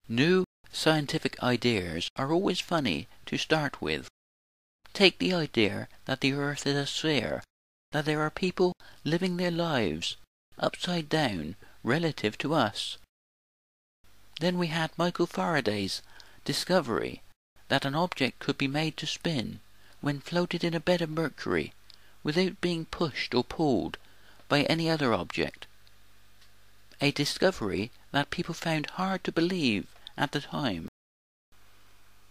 New scientific ideas are always funny to start with. Take the idea that the Earth is a sphere, that there are people living their lives upside down relative to us. Then we had Michael Faraday's discovery that an object could be made to spin when floated in a bed of Mercury without being pushed or pulled by any other object. A discovery that people found hard to believe at the time,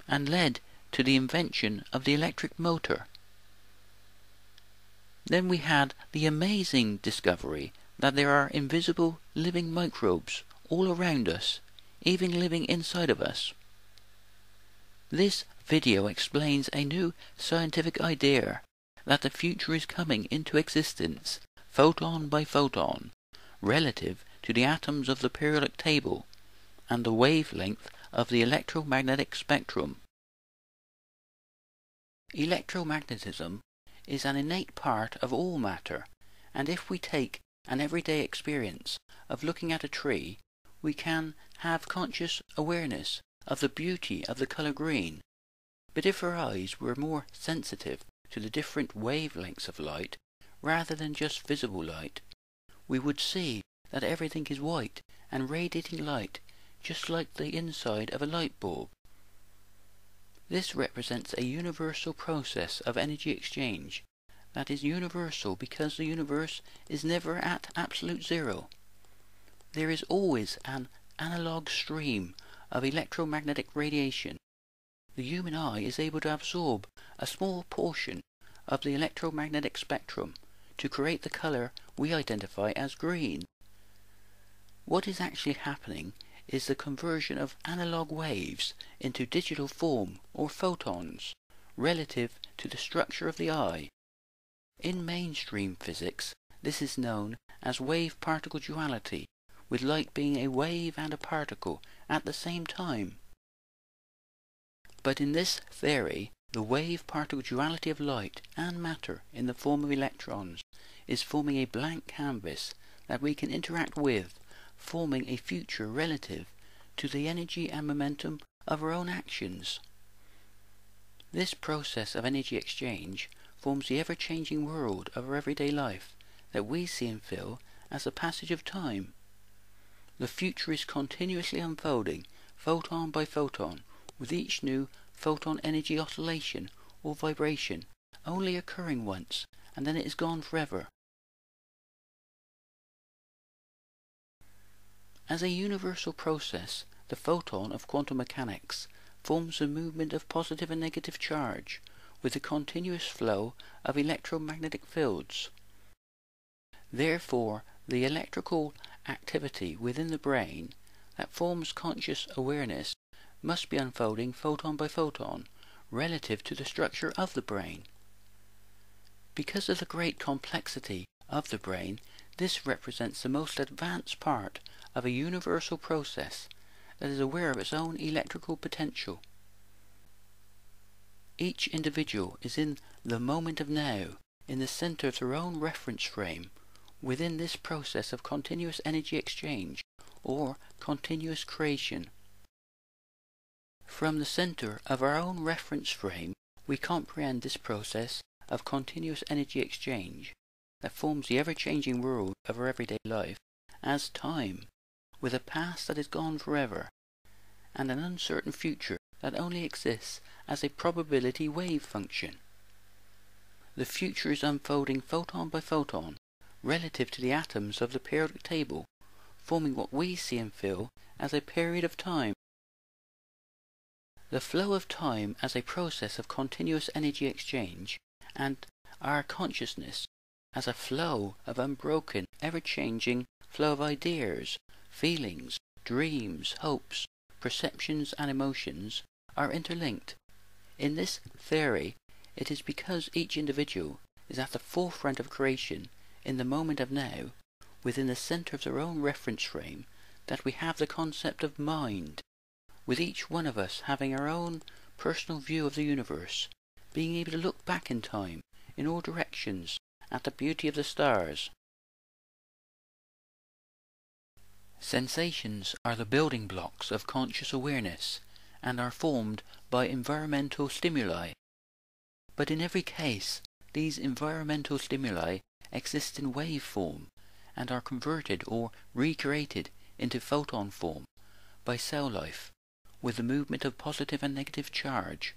and led to the invention of the electric motor. Then we had the amazing discovery that there are invisible living microbes all around us, even living inside of us. This video explains a new scientific idea that the future is coming into existence, photon by photon, relative to the atoms of the periodic table and the wavelength of the electromagnetic spectrum. Electromagnetism is an innate part of all matter, and if we take an everyday experience of looking at a tree, we can have conscious awareness of the beauty of the colour green. But if our eyes were more sensitive to the different wavelengths of light, rather than just visible light, we would see that everything is white and radiating light, just like the inside of a light bulb. This represents a universal process of energy exchange that is universal because the universe is never at absolute zero. There is always an analog stream of electromagnetic radiation. The human eye is able to absorb a small portion of the electromagnetic spectrum to create the colour we identify as green. What is actually happening is the conversion of analog waves into digital form or photons relative to the structure of the eye. In mainstream physics, this is known as wave-particle duality, with light being a wave and a particle at the same time. But in this theory, the wave-particle duality of light and matter in the form of electrons is forming a blank canvas that we can interact with, forming a future relative to the energy and momentum of our own actions. This process of energy exchange forms the ever-changing world of our everyday life that we see and feel as the passage of time. The future is continuously unfolding, photon by photon, with each new photon energy oscillation or vibration only occurring once, and then it is gone forever. As a universal process, the photon of quantum mechanics forms a movement of positive and negative charge with a continuous flow of electromagnetic fields. Therefore, the electrical activity within the brain that forms conscious awareness must be unfolding photon by photon relative to the structure of the brain. Because of the great complexity of the brain, this represents the most advanced part of a universal process that is aware of its own electrical potential. Each individual is in the moment of now, in the center of their own reference frame, within this process of continuous energy exchange, or continuous creation. From the center of our own reference frame, we comprehend this process of continuous energy exchange that forms the ever-changing world of our everyday life as time, with a past that is gone forever, and an uncertain future that only exists as a probability wave function. The future is unfolding photon by photon, relative to the atoms of the periodic table, forming what we see and feel as a period of time. The flow of time as a process of continuous energy exchange, and our consciousness as a flow of unbroken, ever-changing flow of ideas, feelings, dreams, hopes, perceptions and emotions are interlinked. In this theory, it is because each individual is at the forefront of creation in the moment of now, within the center of their own reference frame, that we have the concept of mind, with each one of us having our own personal view of the universe, being able to look back in time, in all directions, at the beauty of the stars. Sensations are the building blocks of conscious awareness and are formed by environmental stimuli. But in every case, these environmental stimuli exist in wave form and are converted or recreated into photon form by cell life with the movement of positive and negative charge.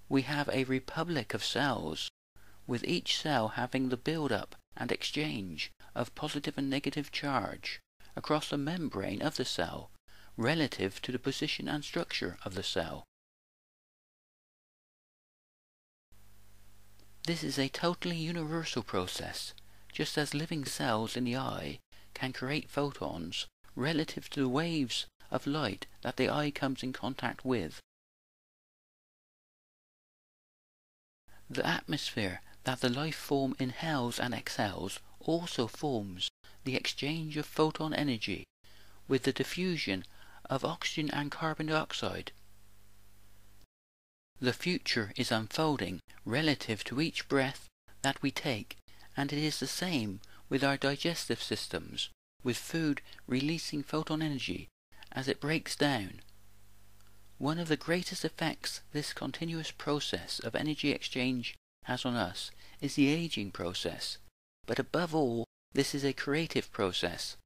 We have a republic of cells, with each cell having the build-up and exchange of positive and negative charge across the membrane of the cell relative to the position and structure of the cell. This is a totally universal process, just as living cells in the eye can create photons relative to the waves of light that the eye comes in contact with. The atmosphere that the life form inhales and exhales also forms the exchange of photon energy with the diffusion of oxygen and carbon dioxide. The future is unfolding relative to each breath that we take, and it is the same with our digestive systems, with food releasing photon energy as it breaks down. One of the greatest effects this continuous process of energy exchange has on us is the aging process, but above all, this is a creative process.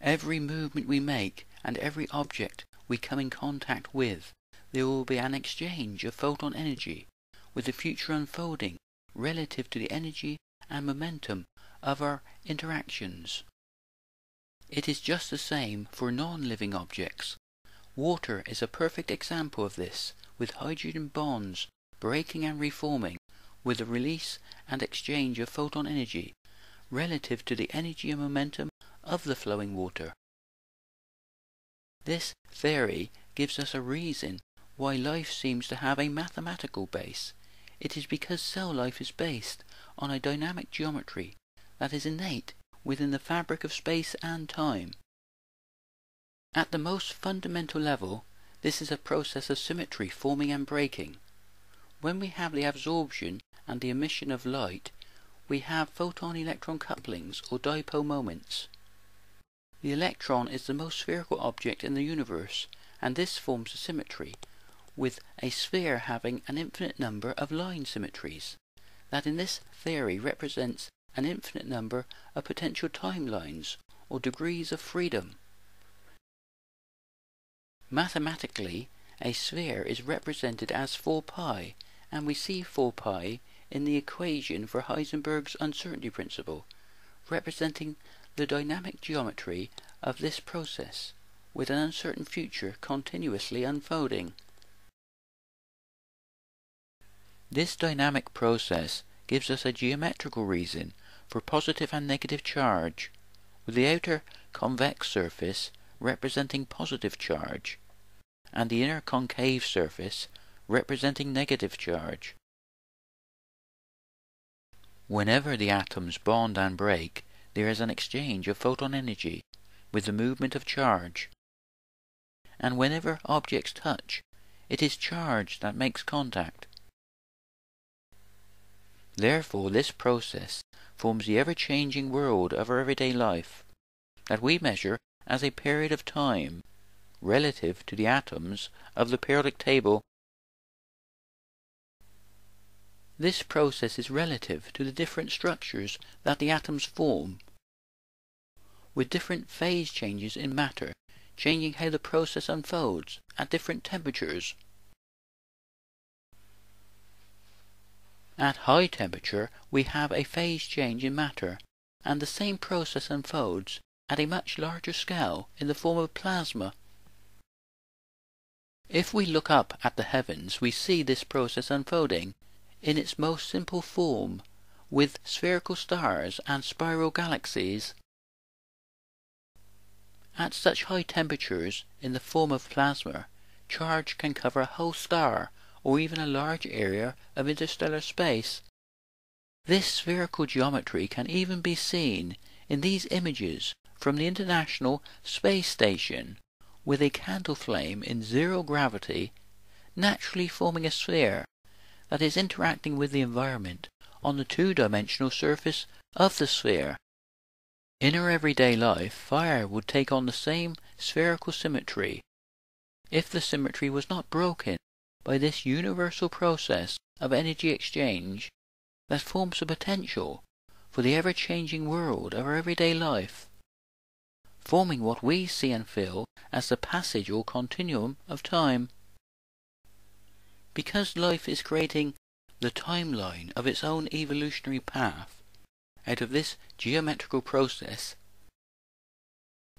Every movement we make and every object we come in contact with, there will be an exchange of photon energy, with the future unfolding relative to the energy and momentum of our interactions. It is just the same for non-living objects. Water is a perfect example of this, with hydrogen bonds breaking and reforming with the release and exchange of photon energy relative to the energy and momentum of the flowing water. This theory gives us a reason why life seems to have a mathematical base. It is because cell life is based on a dynamic geometry that is innate within the fabric of space and time. At the most fundamental level, this is a process of symmetry forming and breaking. When we have the absorption and the emission of light, we have photon-electron couplings or dipole moments. The electron is the most spherical object in the universe, and this forms a symmetry, with a sphere having an infinite number of line symmetries, that in this theory represents an infinite number of potential timelines or degrees of freedom. Mathematically, a sphere is represented as 4 pi, and we see 4 pi in the equation for Heisenberg's uncertainty principle, representing the dynamic geometry of this process, with an uncertain future continuously unfolding. This dynamic process gives us a geometrical reason for positive and negative charge, with the outer convex surface representing positive charge, and the inner concave surface representing negative charge. Whenever the atoms bond and break, there is an exchange of photon energy with the movement of charge, and whenever objects touch, it is charge that makes contact. Therefore, this process forms the ever-changing world of our everyday life, that we measure as a period of time, relative to the atoms of the periodic table. This process is relative to the different structures that the atoms form, with different phase changes in matter, changing how the process unfolds at different temperatures. At high temperature, we have a phase change in matter, and the same process unfolds at a much larger scale in the form of plasma. If we look up at the heavens, we see this process unfolding in its most simple form, with spherical stars and spiral galaxies. At such high temperatures, in the form of plasma, charge can cover a whole star, or even a large area of interstellar space. This spherical geometry can even be seen in these images from the International Space Station, with a candle flame in zero gravity, naturally forming a sphere that is interacting with the environment on the two-dimensional surface of the sphere. In our everyday life, fire would take on the same spherical symmetry if the symmetry was not broken by this universal process of energy exchange that forms the potential for the ever-changing world of our everyday life, forming what we see and feel as the passage or continuum of time. Because life is creating the timeline of its own evolutionary path out of this geometrical process,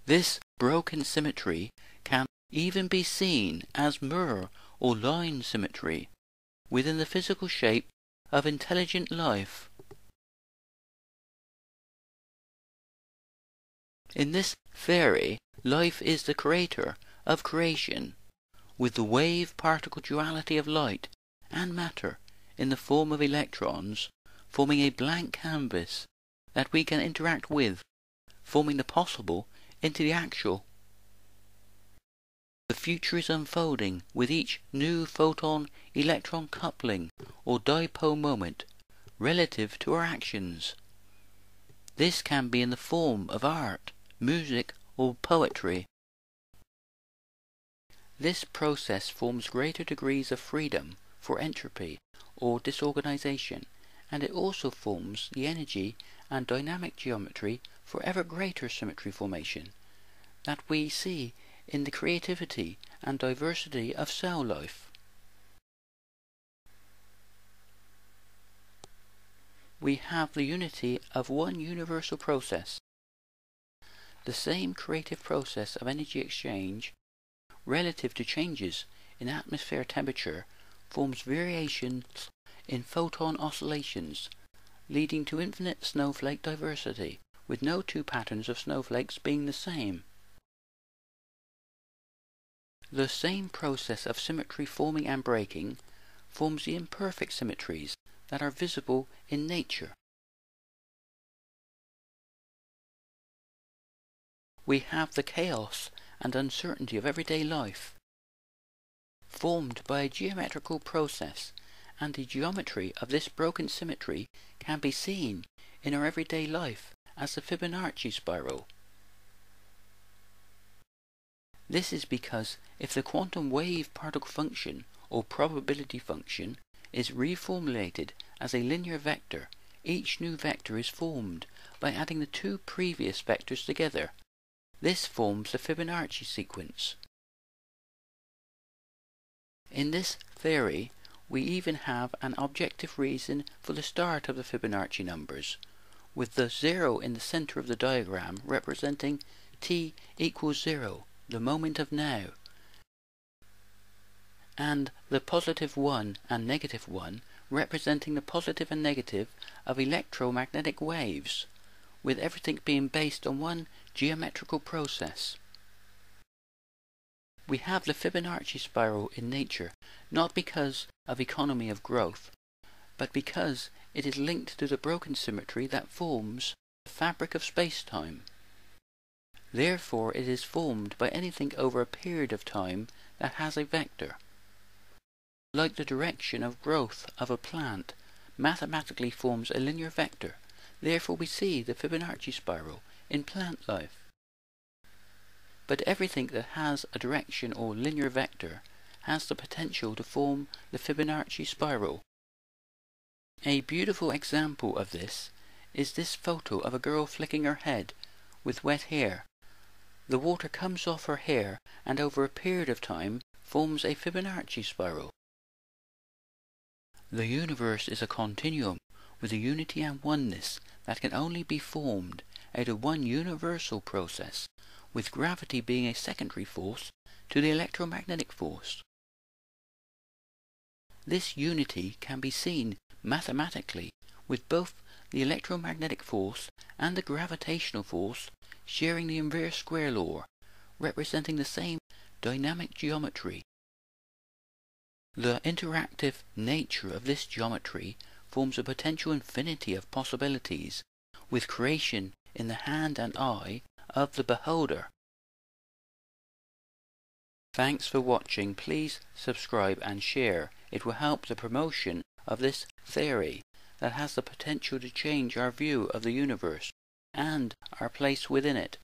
this broken symmetry can even be seen as mirror or line symmetry within the physical shape of intelligent life. In this theory, life is the creator of creation, with the wave-particle duality of light and matter in the form of electrons, forming a blank canvas that we can interact with, forming the possible into the actual. The future is unfolding with each new photon-electron coupling or dipole moment relative to our actions. This can be in the form of art, music, or poetry. This process forms greater degrees of freedom for entropy or disorganization, and it also forms the energy and dynamic geometry for ever greater symmetry formation that we see in the creativity and diversity of cell life. We have the unity of one universal process. The same creative process of energy exchange relative to changes in atmosphere temperature forms variations in photon oscillations, leading to infinite snowflake diversity, with no two patterns of snowflakes being the same. The same process of symmetry forming and breaking forms the imperfect symmetries that are visible in nature. We have the chaos and uncertainty of everyday life, formed by a geometrical process, and the geometry of this broken symmetry can be seen in our everyday life as the Fibonacci spiral. This is because if the quantum wave particle function or probability function is reformulated as a linear vector, each new vector is formed by adding the two previous vectors together. This forms the Fibonacci sequence. In this theory, we even have an objective reason for the start of the Fibonacci numbers, with the 0 in the center of the diagram representing t equals 0, the moment of now, and the positive 1 and negative 1 representing the positive and negative of electromagnetic waves, with everything being based on one geometrical process. We have the Fibonacci spiral in nature not because of economy of growth, but because it is linked to the broken symmetry that forms the fabric of space-time. Therefore it is formed by anything over a period of time that has a vector. Like the direction of growth of a plant mathematically forms a linear vector, therefore we see the Fibonacci spiral in plant life. But everything that has a direction or linear vector has the potential to form the Fibonacci spiral. A beautiful example of this is this photo of a girl flicking her head with wet hair. The water comes off her hair and over a period of time forms a Fibonacci spiral. The universe is a continuum with a unity and oneness that can only be formed out of one universal process, with gravity being a secondary force to the electromagnetic force. This unity can be seen mathematically with both the electromagnetic force and the gravitational force sharing the inverse square law, representing the same dynamic geometry. The interactive nature of this geometry forms a potential infinity of possibilities, with creation in the hand and eye of the beholder. Thanks for watching. Please subscribe and share. It will help the promotion of this theory that has the potential to change our view of the universe and our place within it.